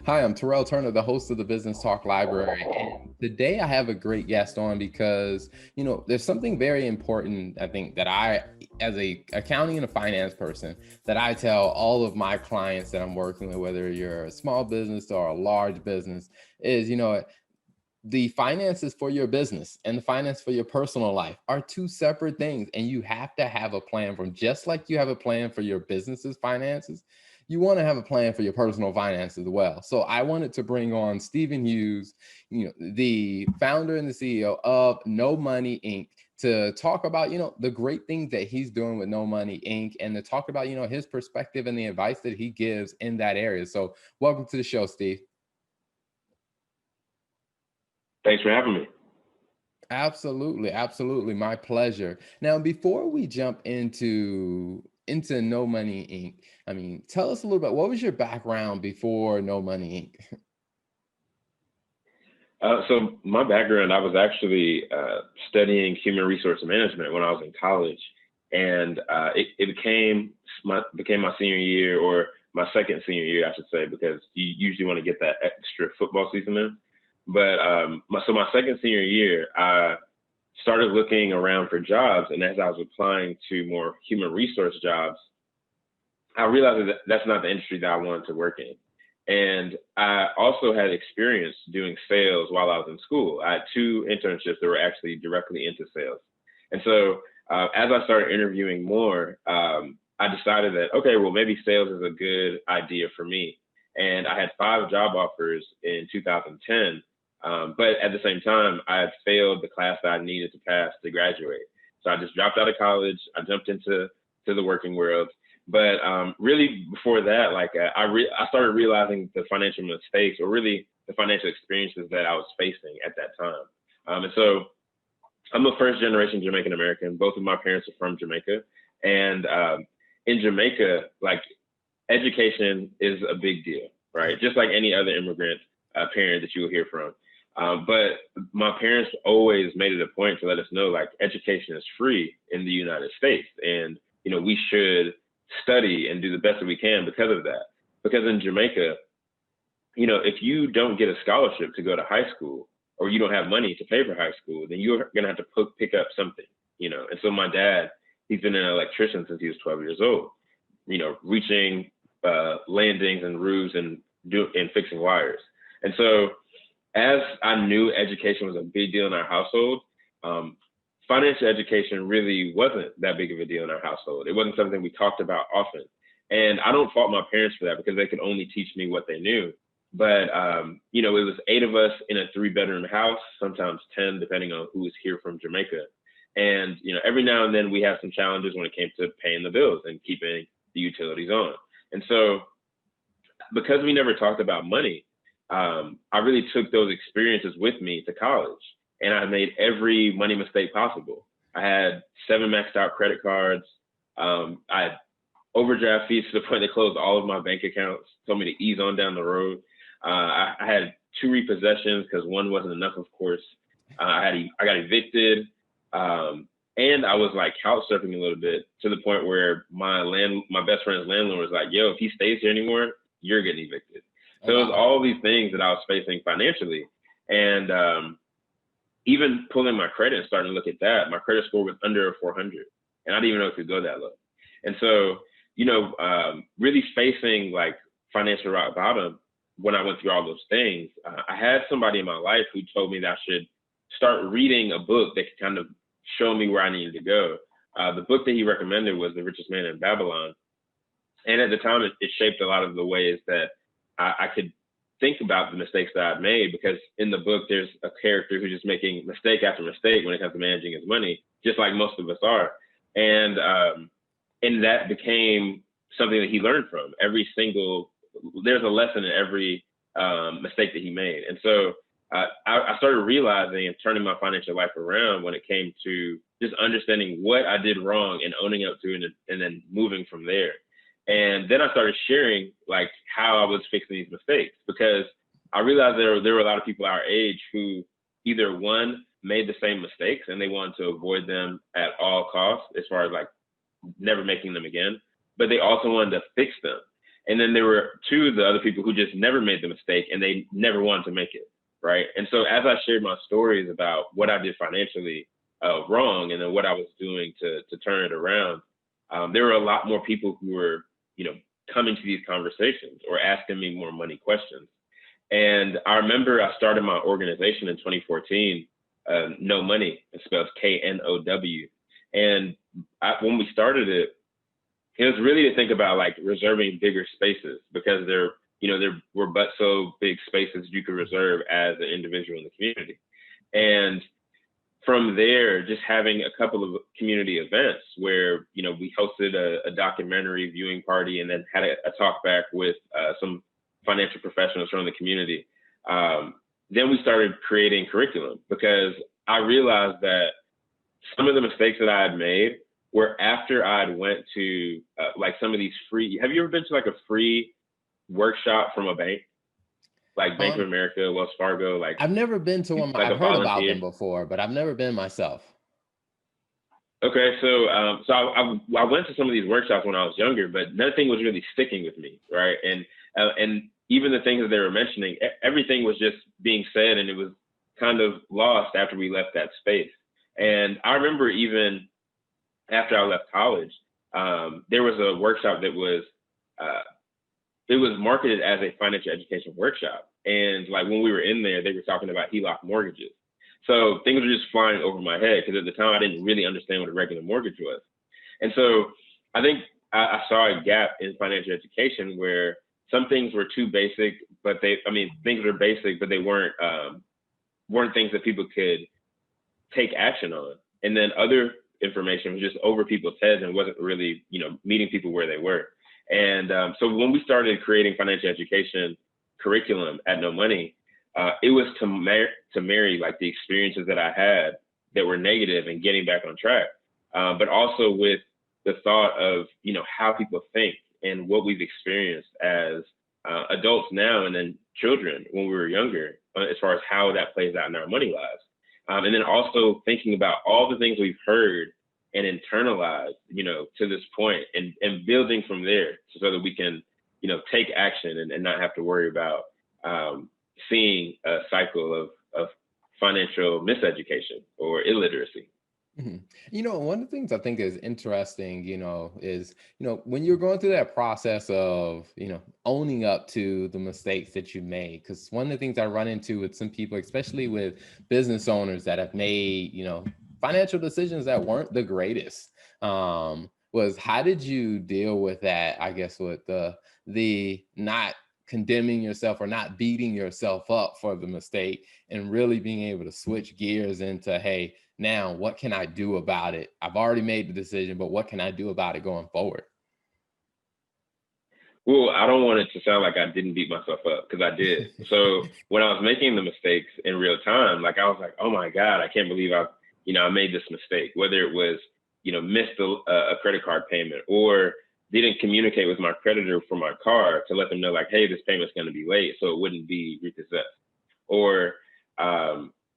Hi, I'm Terrell Turner, the host of the Business Talk Library. And today I have a great guest on because, there's something very important, I think, that as a accounting and a finance person, that I tell all of my clients that I'm working with, whether you're a small business or a large business, is, the finances for your business and the finance for your personal life are two separate things. And you have to have a plan from just like you have a plan for your business's finances, you want to have a plan for your personal finances as well. So I wanted to bring on Stephen Hughes, the founder and the CEO of No Money Inc., to talk about, the great things that he's doing with No Money Inc. and to talk about, his perspective and the advice that he gives in that area. So welcome to the show, Steve. Thanks for having me. Absolutely, absolutely. My pleasure. Now, before we jump into No Money Inc., I mean, tell us a little bit, what was your background before No Money Inc.? So my background, I was actually studying human resource management when I was in college, and it became my senior year or my second senior year, I should say, because you usually want to get that extra football season in. But my second senior year, I started looking around for jobs, and as I was applying to more human resource jobs, I realized that that's not the industry that I wanted to work in. And I also had experience doing sales while I was in school. I had two internships that were actually directly into sales. And so as I started interviewing more, I decided that, okay, well, maybe sales is a good idea for me. And I had five job offers in 2010. But at the same time, I had failed the class that I needed to pass to graduate. So I just dropped out of college. I jumped into the working world. But really, before that, I started realizing the financial mistakes, or really the financial experiences that I was facing at that time. And so I'm a first generation Jamaican American. Both of my parents are from Jamaica, and in Jamaica, like, education is a big deal, right? Just like any other immigrant parent that you will hear from. But my parents always made it a point to let us know, like, education is free in the United States, and we should study and do the best that we can because of that. Because in Jamaica, if you don't get a scholarship to go to high school, or you don't have money to pay for high school, then you're gonna have to pick up something. And so my dad, he's been an electrician since he was 12 years old. Reaching landings and roofs and fixing wires. And so, as I knew education was a big deal in our household, um, financial education really wasn't that big of a deal in our household. It wasn't something we talked about often. And I don't fault my parents for that, because they could only teach me what they knew. But, it was eight of us in a three-bedroom house, sometimes 10, depending on who was here from Jamaica. And, every now and then we had some challenges when it came to paying the bills and keeping the utilities on. And so, because we never talked about money, I really took those experiences with me to college, and I made every money mistake possible. I had seven maxed out credit cards. I had overdraft fees to the point they closed all of my bank accounts, told me to ease on down the road. I had two repossessions because one wasn't enough, of course. I got evicted, and I was like couch surfing a little bit, to the point where my best friend's landlord was like, "Yo, if he stays here anymore, you're getting evicted." Oh, So it was wow. all these things that I was facing financially, and even pulling my credit and starting to look at that, my credit score was under a 400, and I didn't even know it could go that low. And so, really facing like financial rock bottom when I went through all those things, I had somebody in my life who told me that I should start reading a book that could kind of show me where I needed to go. The book that he recommended was The Richest Man in Babylon, and at the time, it shaped a lot of the ways that I could think about the mistakes that I've made, because in the book there's a character who's just making mistake after mistake when it comes to managing his money, just like most of us are. And that became something that he learned from. There's a lesson in every mistake that he made. And so I started realizing and turning my financial life around when it came to just understanding what I did wrong and owning up to it, and then moving from there. And then I started sharing like how I was fixing these mistakes, because I realized there were a lot of people our age who either one made the same mistakes and they wanted to avoid them at all costs, as far as like never making them again, but they also wanted to fix them. And then there were two of the other people who just never made the mistake and they never wanted to make it, right? And so as I shared my stories about what I did financially wrong and then what I was doing to turn it around, there were a lot more people who were, coming to these conversations or asking me more money questions. And I remember I started my organization in 2014, No Money, it's spelled KNOW. And when we started it, it was really to think about like reserving bigger spaces because there were but so big spaces you could reserve as an individual in the community. And from there, just having a couple of community events where, we hosted a documentary viewing party and then had a talk back with some financial professionals from the community. Then we started creating curriculum because I realized that some of the mistakes that I had made were after I'd went to like some of these free, have you ever been to like a free workshop from a bank? Like Bank of Um, America, Wells Fargo, I've never been to one. like I've a heard about volunteer. them before, but I've never been myself. Okay, so I went to some of these workshops when I was younger, but nothing was really sticking with me, right? And even the things that they were mentioning, everything was just being said, and it was kind of lost after we left that space. And I remember even after I left college, there was a workshop that was uh, it was marketed as a financial education workshop, and like when we were in there, they were talking about HELOC mortgages. So things were just flying over my head because at the time I didn't really understand what a regular mortgage was. And so I think I saw a gap in financial education where some things were too basic, but things were basic, but they weren't things that people could take action on. And then other information was just over people's heads and wasn't really, meeting people where they were. And so when we started creating financial education curriculum at No Money, it was to marry like the experiences that I had that were negative and getting back on track, but also with the thought of how people think and what we've experienced as adults now and then children when we were younger, as far as how that plays out in our money lives, and then also thinking about all the things we've heard and internalized, to this point, and building from there so that we can, take action and not have to worry about seeing a cycle of financial miseducation or illiteracy. Mhm. One of the things I think is interesting, is, when you're going through that process of, owning up to the mistakes that you made, because one of the things I run into with some people, especially with business owners that have made, financial decisions that weren't the greatest, was how did you deal with that? I guess with the not condemning yourself or not beating yourself up for the mistake and really being able to switch gears into, hey, now what can I do about it? I've already made the decision, but what can I do about it going forward? Well, I don't want it to sound like I didn't beat myself up because I did. So when I was making the mistakes in real time, like I was like, oh my God, I can't believe I made this mistake. Whether it was, missed a credit card payment or didn't communicate with my creditor for my car to let them know like, hey, this payment's going to be late, so it wouldn't be repossessed. Or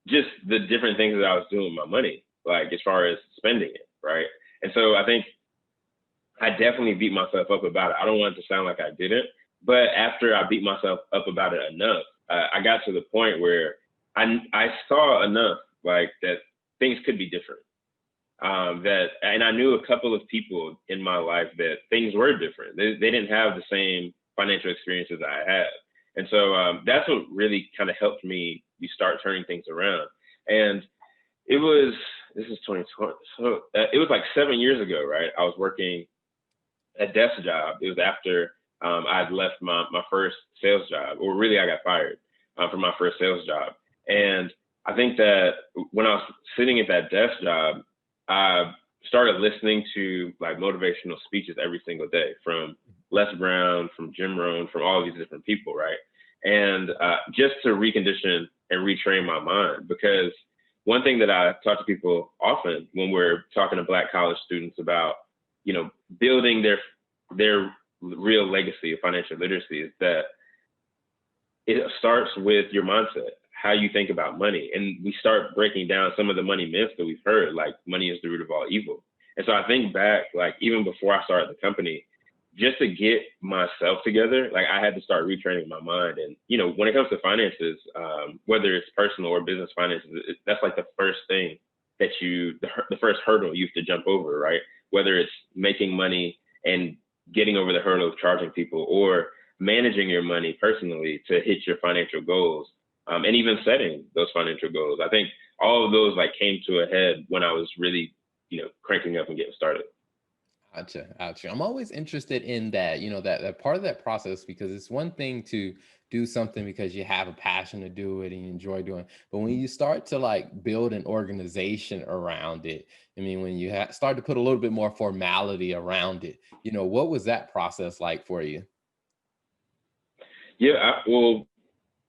just the different things that I was doing with my money, like as far as spending it, right? And so I think I definitely beat myself up about it. I don't want it to sound like I didn't, but after I beat myself up about it enough, I got to the point where I saw enough like that things could be different. And I knew a couple of people in my life that things were different. They didn't have the same financial experiences I had, and so that's what really kind of helped me start turning things around. And it was this is 2020, so it was like 7 years ago, right? I was working a desk job. It was after I'd left my first sales job, or really I got fired from my first sales job. And I think that when I was sitting at that desk job, I started listening to like motivational speeches every single day from Les Brown, from Jim Rohn, from all of these different people, right? And just to recondition and retrain my mind, because one thing that I talk to people often when we're talking to Black college students about, building their real legacy of financial literacy is that it starts with your mindset, how you think about money. And we start breaking down some of the money myths that we've heard, like money is the root of all evil. And so I think back, like even before I started the company, just to get myself together, like I had to start retraining my mind. And when it comes to finances, whether it's personal or business finances, that's like the first thing that the first hurdle you have to jump over, right? Whether it's making money and getting over the hurdle of charging people, or managing your money personally to hit your financial goals, and even setting those financial goals. I think all of those like came to a head when I was really, cranking up and getting started. Gotcha. I'm always interested in that, that part of that process, because it's one thing to do something because you have a passion to do it and you enjoy doing it. But when you start to like build an organization around it, I mean, when you start to put a little bit more formality around it, what was that process like for you? Yeah, well,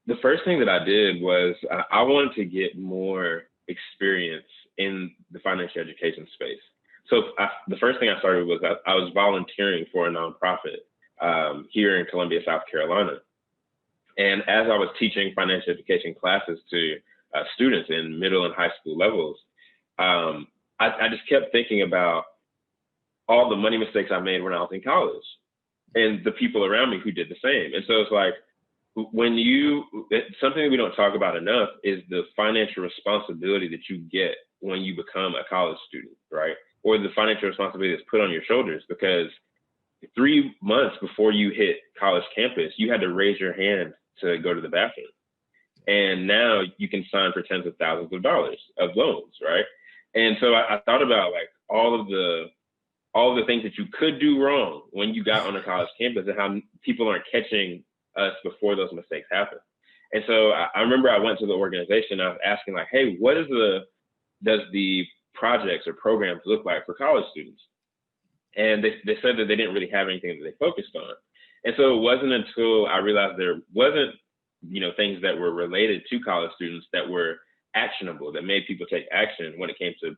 the first thing that I did was I wanted to get more experience in the financial education space. So the first thing I started was I was volunteering for a nonprofit here in Columbia, South Carolina. And as I was teaching financial education classes to students in middle and high school levels, I just kept thinking about all the money mistakes I made when I was in college and the people around me who did the same. And so it's like, something that we don't talk about enough is the financial responsibility that you get when you become a college student, right? Or the financial responsibility that's put on your shoulders, because 3 months before you hit college campus, you had to raise your hand to go to the bathroom. And now you can sign for tens of thousands of dollars of loans, right? And so I thought about like all of the things that you could do wrong when you got on a college campus, and how people aren't catching us before those mistakes happen. And so I remember I went to the organization. I was asking like, hey, does the projects or programs look like for college students? And they said that they didn't really have anything that they focused on. And so it wasn't until I realized there wasn't, things that were related to college students that were actionable, that made people take action when it came to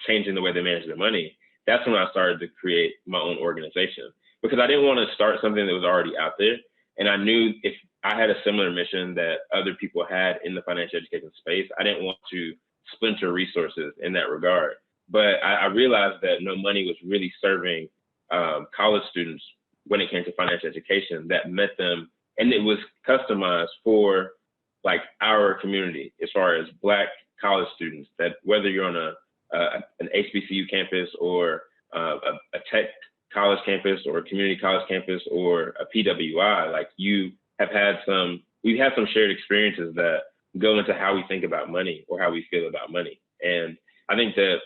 changing the way they manage their money. That's when I started to create my own organization, because I didn't want to start something that was already out there. And I knew if I had a similar mission that other people had in the financial education space, I didn't want to splinter resources in that regard. But I realized that no money was really serving college students when it came to financial education that met them, and it was customized for like our community as far as Black college students. That whether you're on an HBCU campus, or a tech college campus, or a community college campus, or a PWI, like we've had some shared experiences that go into how we think about money or how we feel about money. And I think that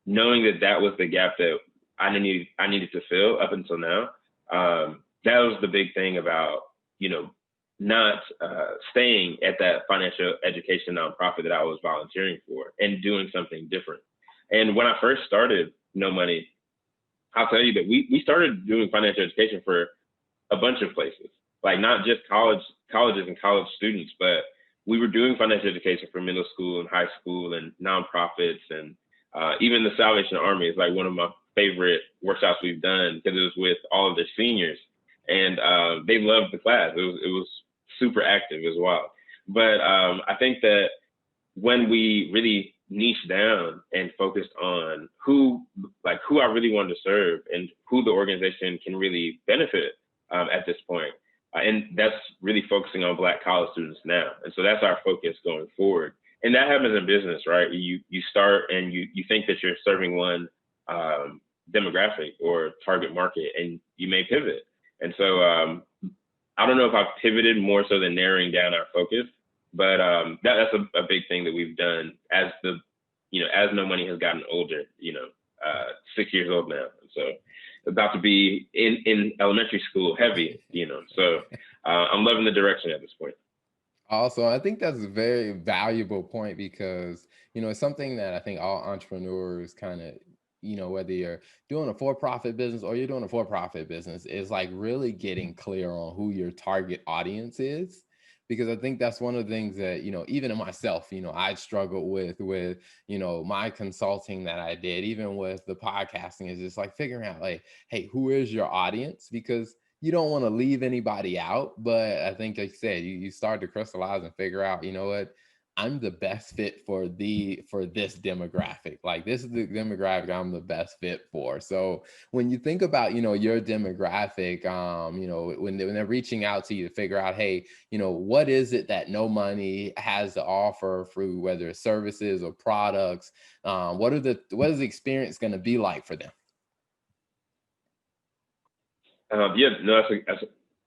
knowing that that was the gap that I needed to fill up until now, that was the big thing about, not staying at that financial education nonprofit that I was volunteering for, and doing something different. And when I first started No Money, I'll tell you that we started doing financial education for a bunch of places, like not just colleges and college students, but we were doing financial education for middle school and high school and nonprofits, and even the Salvation Army is like one of my favorite workshops we've done, because it was with all of the seniors, and they loved the class. It was super active as well. But I think that when we really niched down and focused on who I really wanted to serve, and who the organization can really benefit at this point. And that's really focusing on Black college students now. And so that's our focus going forward. And that happens in business, right? You start and you think that you're serving one demographic or target market, and you may pivot. And so I don't know if I've pivoted more so than narrowing down our focus, but that's a big thing that we've done as as No Money has gotten older, 6 years old now. So about to be in elementary school heavy, so I'm loving the direction at this point. Also, I think that's a very valuable point, because, it's something that I think all entrepreneurs kind of, whether you're doing a for-profit business or you're doing a for-profit business, is like really getting clear on who your target audience is. Because I think that's one of the things that, even in myself, I struggled with, my consulting that I did, even with the podcasting, is just like figuring out like, hey, who is your audience? Because you don't want to leave anybody out. But I think, like you said, you start to crystallize and figure out, you know what, I'm the best fit for this demographic. Like this is the demographic I'm the best fit for. So when you think about, your demographic, when they're reaching out to you to figure out, hey, what is it that No Money has to offer through whether it's services or products? What is the experience going to be like for them? Yeah, no,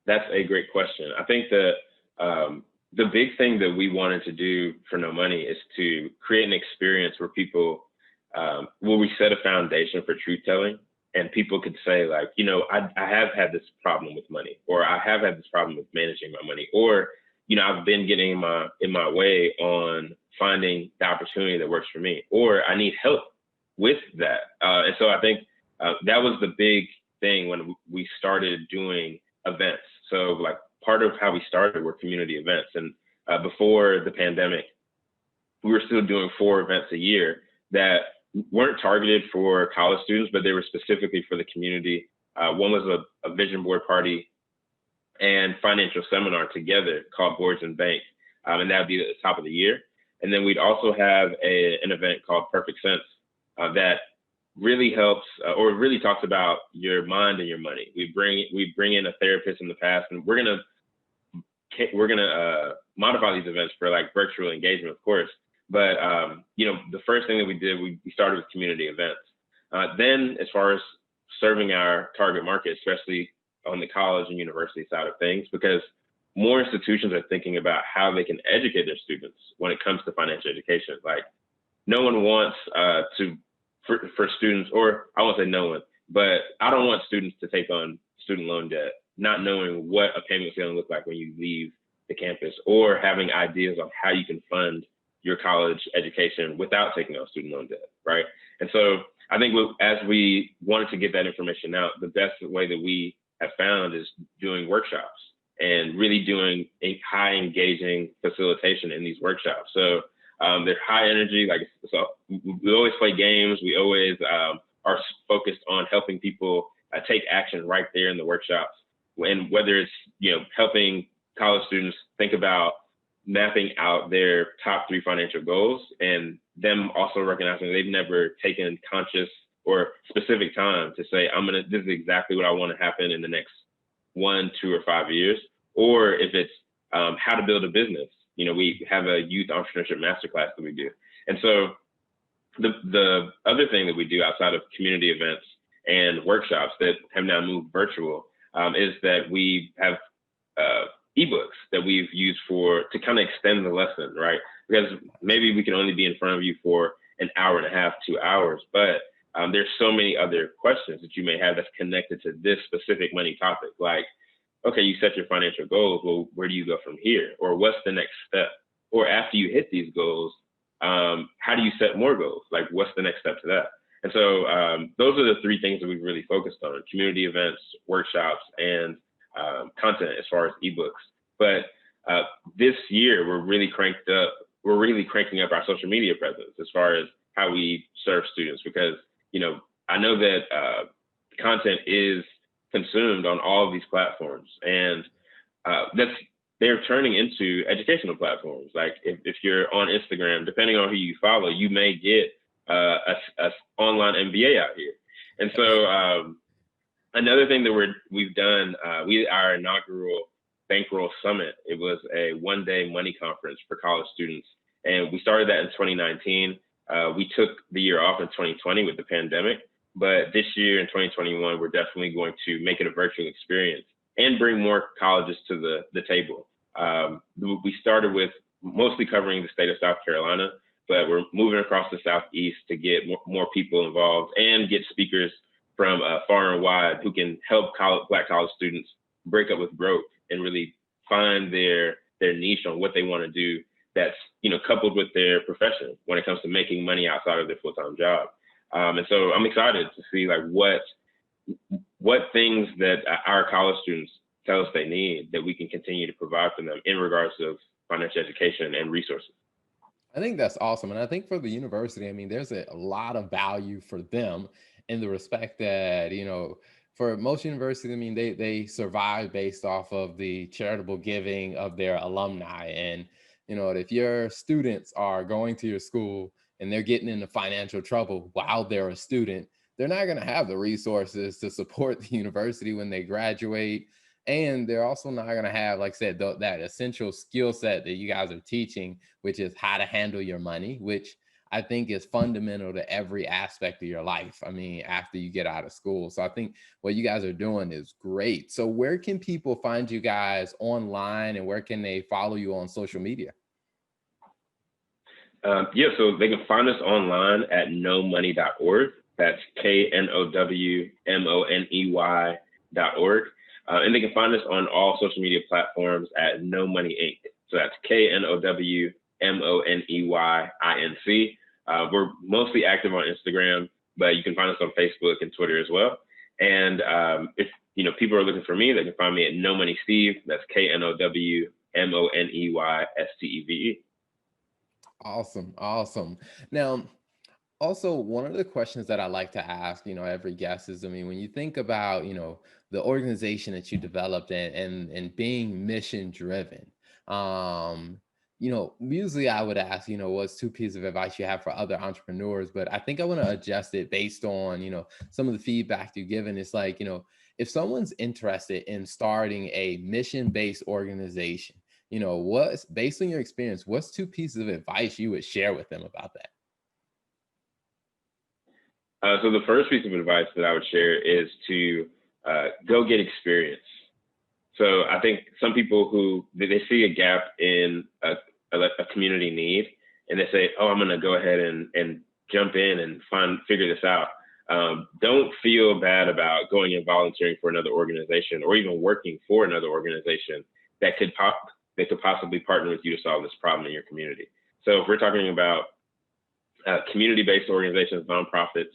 that's a great question. I think that the big thing that we wanted to do for No Money is to create an experience where people, where we set a foundation for truth telling, and people could say like, I have had this problem with money, or I have had this problem with managing my money, or I've been getting in my way on finding the opportunity that works for me, or I need help with that. And so I think that was the big thing when we started doing events. So like part of how we started were community events, and before the pandemic, we were still doing 4 events a year that weren't targeted for college students, but they were specifically for the community. One was a vision board party and financial seminar together called Boards and Bank, and that'd be at the top of the year. And then we'd also have an event called Perfect Sense that really helps or really talks about your mind and your money. We bring in a therapist in the past, and we're gonna modify these events for like virtual engagement, of course. But the first thing that we did, we started with community events. Then, as far as serving our target market, especially on the college and university side of things, because more institutions are thinking about how they can educate their students when it comes to financial education. Like no one wants for students, or I won't say no one, but I don't want students to take on student loan debt, not knowing what a payment's going to look like when you leave the campus, or having ideas on how you can fund your college education without taking on student loan debt, right? And so I think as we wanted to get that information out, the best way that we have found is doing workshops and really doing a high engaging facilitation in these workshops. So they're high energy. Like so, we always play games. We always are focused on helping people take action right there in the workshops. And whether it's helping college students think about mapping out their top 3 financial goals, and them also recognizing they've never taken conscious or specific time to say, this is exactly what I want to happen in the next 1, 2, or 5 years. Or if it's how to build a business. We have a youth entrepreneurship masterclass that we do. And so the other thing that we do outside of community events and workshops that have now moved virtual is that we have ebooks that we've used to kind of extend the lesson, right? Because maybe we can only be in front of you for an hour and a half, 2 hours, but there's so many other questions that you may have that's connected to this specific money topic. Like, okay, you set your financial goals. Well, where do you go from here? Or what's the next step? Or after you hit these goals, how do you set more goals? Like, what's the next step to that? And so those are the 3 things that we've really focused on: community events, workshops, and content as far as ebooks. But this year, we're really cranking up our social media presence as far as how we serve students, because I know that content is consumed on all of these platforms, and they're turning into educational platforms. Like if you're on Instagram, depending on who you follow, you may get a online MBA out here. And so another thing that we've done, our inaugural Bankroll Summit, it was a 1-day money conference for college students, and we started that in 2019. We took the year off in 2020 with the pandemic, but this year in 2021, we're definitely going to make it a virtual experience and bring more colleges to the table. We started with mostly covering the state of South Carolina, but we're moving across the Southeast to get more people involved and get speakers from far and wide who can help Black college students break up with broke and really find their niche on what they want to do that's coupled with their profession when it comes to making money outside of their full-time job. And so I'm excited to see like what things that our college students tell us they need that we can continue to provide for them in regards of financial education and resources. I think that's awesome. And I think for the university, I mean, there's a lot of value for them in the respect that, for most universities, I mean, they survive based off of the charitable giving of their alumni. And, if your students are going to your school and they're getting into financial trouble while they're a student, they're not going to have the resources to support the university when they graduate. And they're also not going to have, like I said, that essential skill set that you guys are teaching, which is how to handle your money, which I think is fundamental to every aspect of your life. I mean, after you get out of school. So I think what you guys are doing is great. So where can people find you guys online, and where can they follow you on social media? Yeah, so they can find us online at knowmoney.org. That's KNOWMONEY.org. And they can find us on all social media platforms at No Money Inc. So that's KNOWMONEYINC. We're mostly active on Instagram, but you can find us on Facebook and Twitter as well. And if people are looking for me, they can find me at No Money Steve. That's KNOWMONEYSTEVE. Awesome. Awesome. Now, also, one of the questions that I like to ask, every guest is, I mean, when you think about, the organization that you developed and being mission driven, um, usually I would ask, what's two pieces of advice you have for other entrepreneurs, but I think I want to adjust it based on, some of the feedback you've given. It's like, if someone's interested in starting a mission-based organization, what's based on your experience, what's two pieces of advice you would share with them about that? So the first piece of advice that I would share is to go get experience. So I think some people who they see a gap in a community need, and they say, "Oh, I'm going to go ahead and jump in and figure this out." Don't feel bad about going and volunteering for another organization, or even working for another organization that could possibly partner with you to solve this problem in your community. So if we're talking about community-based organizations, nonprofits,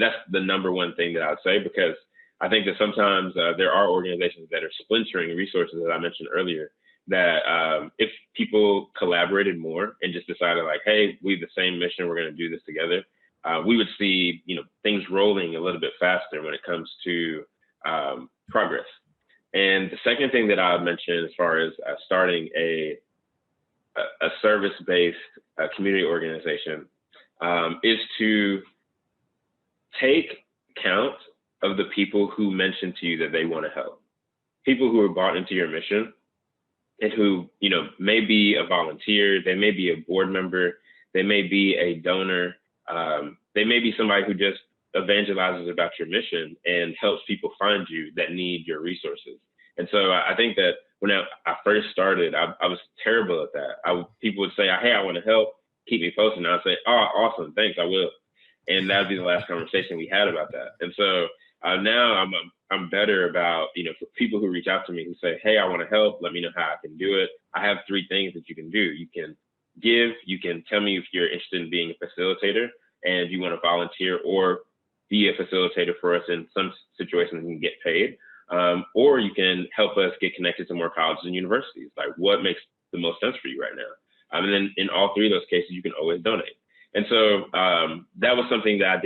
that's the number one thing that I would say, because I think that sometimes there are organizations that are splintering resources, as I mentioned earlier, that if people collaborated more and just decided like, hey, we have the same mission, we're going to do this together, we would see things rolling a little bit faster when it comes to progress. And the second thing that I would mention as far as starting a service-based community organization is to take count of the people who mention to you that they want to help. People who are bought into your mission and who, may be a volunteer, they may be a board member, they may be a donor, they may be somebody who just evangelizes about your mission and helps people find you that need your resources. And so I think that when I first started, I was terrible at that. People would say, hey, I want to help, keep me posted. And I'd say, oh, awesome, thanks, I will. And that'd be the last conversation we had about that. And so now I'm better about, for people who reach out to me who say, hey, I want to help, let me know how I can do it. I have three things that you can do. You can give, you can tell me if you're interested in being a facilitator and you want to volunteer or be a facilitator for us in some situations and get paid. Or you can help us get connected to more colleges and universities. Like, what makes the most sense for you right now? And then in all three of those cases, you can always donate. And so that was something that I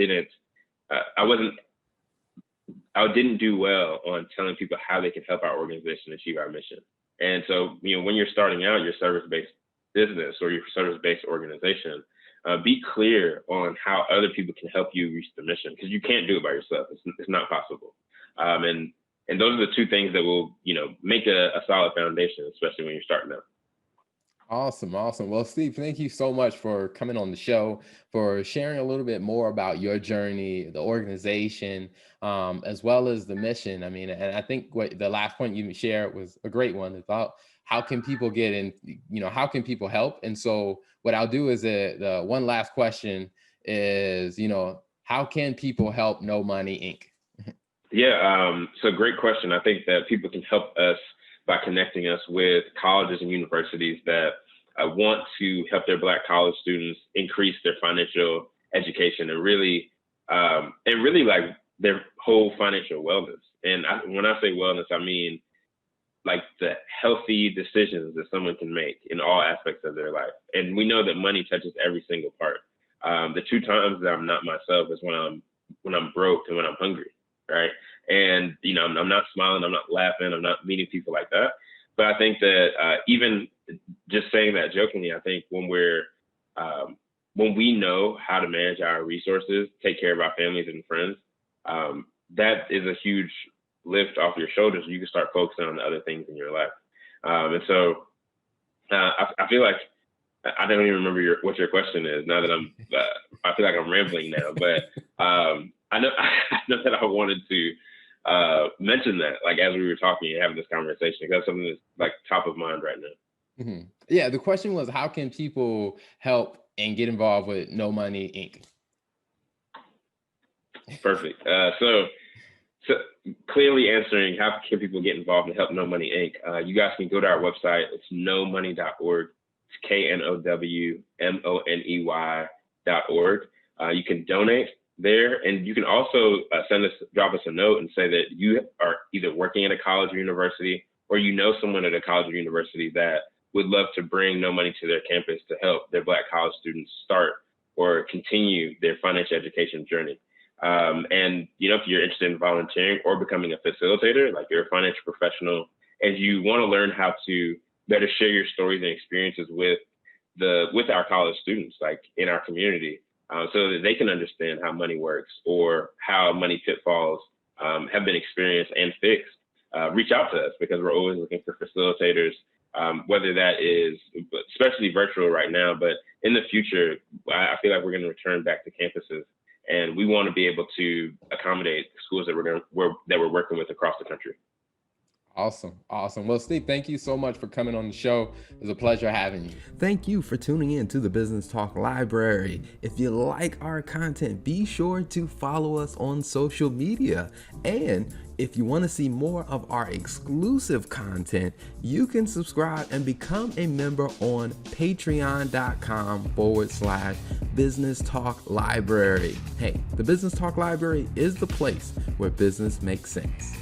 didn't do well on telling people how they can help our organization achieve our mission. And so, when you're starting out your service-based business or your service-based organization, be clear on how other people can help you reach the mission, because you can't do it by yourself. It's not possible. And those are the two things that will, make a solid foundation, especially when you're starting out. Awesome. Awesome. Well, Steve, thank you so much for coming on the show, for sharing a little bit more about your journey, the organization, as well as the mission. I mean, and I think what the last point you shared was a great one about how can people get in, how can people help? And so what I'll do is the one last question is, how can people help No Money Inc.? Yeah, so great question. I think that people can help us by connecting us with colleges and universities that want to help their Black college students increase their financial education and really like their whole financial wellness. And when I say wellness, I mean like the healthy decisions that someone can make in all aspects of their life. And we know that money touches every single part. The two times that I'm not myself is when I'm broke and when I'm hungry, right? And I'm not smiling, I'm not laughing, I'm not meeting people like that. But I think that even just saying that jokingly, I think when we know how to manage our resources, take care of our families and friends, that is a huge lift off your shoulders. You can start focusing on the other things in your life. And so I feel like I don't even remember what your question is now that I feel like I'm rambling now, but I know I know that I wanted to mention that, like, as we were talking and having this conversation, because that's something that's like top of mind right now. Yeah, the question was, how can people help and get involved with No Money Inc? Perfect. So clearly answering how can people get involved and help No Money Inc. You guys can go to our website. It's nomoney.org. It's KNOWMONEY.org. You can donate there, and you can also drop us a note and say that you are either working at a college or university, or you know someone at a college or university that would love to bring No Money to their campus to help their Black college students start or continue their financial education journey. And if you're interested in volunteering or becoming a facilitator, like you're a financial professional, and you want to learn how to better share your stories and experiences with our college students, like in our community, so that they can understand how money works or how money pitfalls have been experienced and fixed, reach out to us, because we're always looking for facilitators, whether that is especially virtual right now, but in the future, I feel like we're going to return back to campuses, and we want to be able to accommodate schools that we're working with across the country. Awesome. Well, Steve, thank you so much for coming on the show. It was a pleasure having you. Thank you for tuning in to the Business Talk Library. If you like our content, be sure to follow us on social media. And if you want to see more of our exclusive content, you can subscribe and become a member on patreon.com/Business Talk Library. Hey, the Business Talk Library is the place where business makes sense.